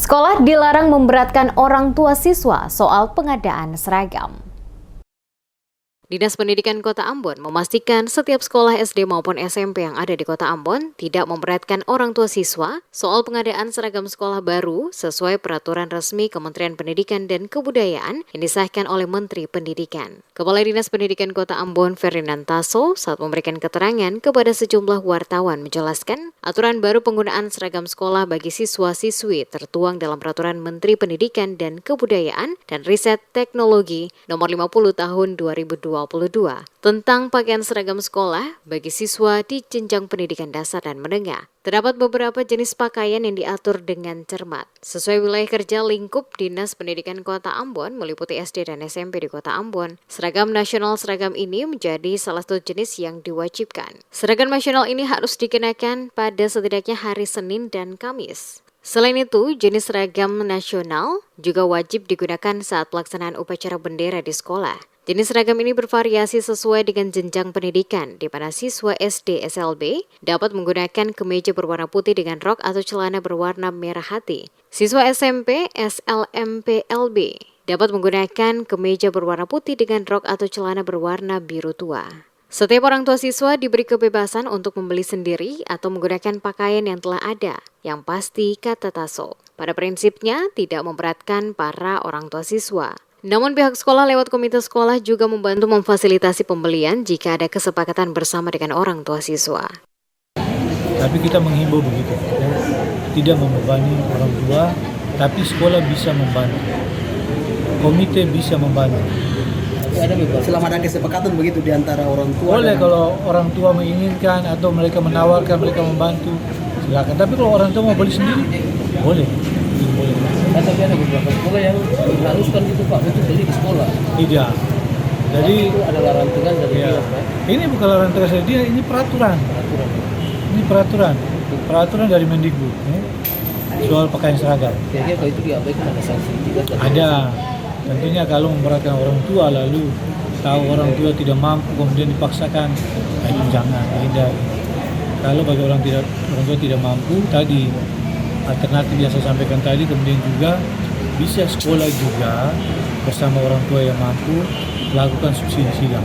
Sekolah dilarang memberatkan orang tua siswa soal pengadaan seragam. Dinas Pendidikan Kota Ambon memastikan setiap sekolah SD maupun SMP yang ada di Kota Ambon tidak memberatkan orang tua siswa soal pengadaan seragam sekolah baru sesuai peraturan resmi Kementerian Pendidikan dan Kebudayaan yang disahkan oleh Menteri Pendidikan. Kepala Dinas Pendidikan Kota Ambon, Ferdinand Tasso, saat memberikan keterangan kepada sejumlah wartawan menjelaskan aturan baru penggunaan seragam sekolah bagi siswa-siswi tertuang dalam Peraturan Menteri Pendidikan dan Kebudayaan dan Riset Teknologi Nomor 50 Tahun 2022 tentang pakaian seragam sekolah bagi siswa di jenjang pendidikan dasar dan menengah. Terdapat beberapa jenis pakaian yang diatur dengan cermat. Sesuai wilayah kerja lingkup Dinas Pendidikan Kota Ambon meliputi SD dan SMP di Kota Ambon, seragam nasional seragam ini menjadi salah satu jenis yang diwajibkan. Seragam nasional ini harus dikenakan pada setidaknya hari Senin dan Kamis. Selain itu, jenis seragam nasional juga wajib digunakan saat pelaksanaan upacara bendera di sekolah. Jenis seragam ini bervariasi sesuai dengan jenjang pendidikan, di mana siswa SD SLB dapat menggunakan kemeja berwarna putih dengan rok atau celana berwarna merah hati. Siswa SMP SLMP LB dapat menggunakan kemeja berwarna putih dengan rok atau celana berwarna biru tua. Setiap orang tua siswa diberi kebebasan untuk membeli sendiri atau menggunakan pakaian yang telah ada. Yang pasti, kata Tasso, pada prinsipnya tidak memberatkan para orang tua siswa. Namun pihak sekolah lewat komite sekolah juga membantu memfasilitasi pembelian jika ada kesepakatan bersama dengan orang tua siswa. Tapi kita menghimbau begitu, ya. Tidak membebani orang tua, tapi sekolah bisa membantu. Komite bisa membantu. Selama ada kesepakatan begitu di antara orang tua. Boleh kalau orang tua menginginkan atau mereka menawarkan, mereka membantu, silakan. Tapi kalau orang tua mau beli sendiri, boleh. Tapi ada beberapa sekolah yang mengharuskan itu Pak, itu beli di sekolah. Tidak. Jadi itu adalah rantingan dari ya, ini bukan rantingan dari dia, ini peraturan. Ini peraturan dari Mendikbud, ya, soal pakaian seragam. Kayaknya kalau itu diabaikan ada sanksi juga. Ada. Tentunya kalau memberatkan orang tua lalu tahu orang tua tidak mampu kemudian dipaksakan, itu jangan, hindari. Kalau bagi orang tua tidak mampu tadi, alternatif yang saya sampaikan tadi, kemudian juga bisa sekolah juga bersama orang tua yang mampu melakukan subsidi silang.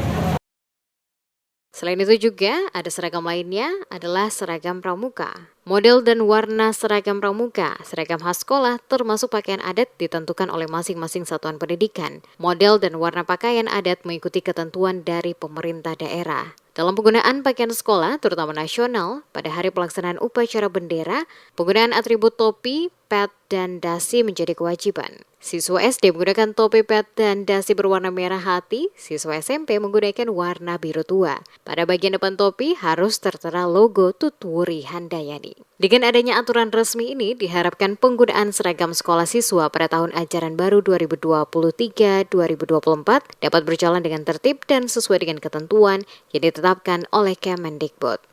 Selain itu juga ada seragam lainnya adalah seragam pramuka. Model dan warna seragam pramuka, seragam khas sekolah termasuk pakaian adat ditentukan oleh masing-masing satuan pendidikan. Model dan warna pakaian adat mengikuti ketentuan dari pemerintah daerah. Dalam penggunaan pakaian sekolah, terutama nasional, pada hari pelaksanaan upacara bendera, penggunaan atribut topi, pet, dan dasi menjadi kewajiban. Siswa SD menggunakan topi pet dan dasi berwarna merah hati, siswa SMP menggunakan warna biru tua. Pada bagian depan topi harus tertera logo Tutwuri Handayani. Dengan adanya aturan resmi ini, diharapkan penggunaan seragam sekolah siswa pada tahun ajaran baru 2023-2024 dapat berjalan dengan tertib dan sesuai dengan ketentuan yang ditetapkan oleh Kemendikbud.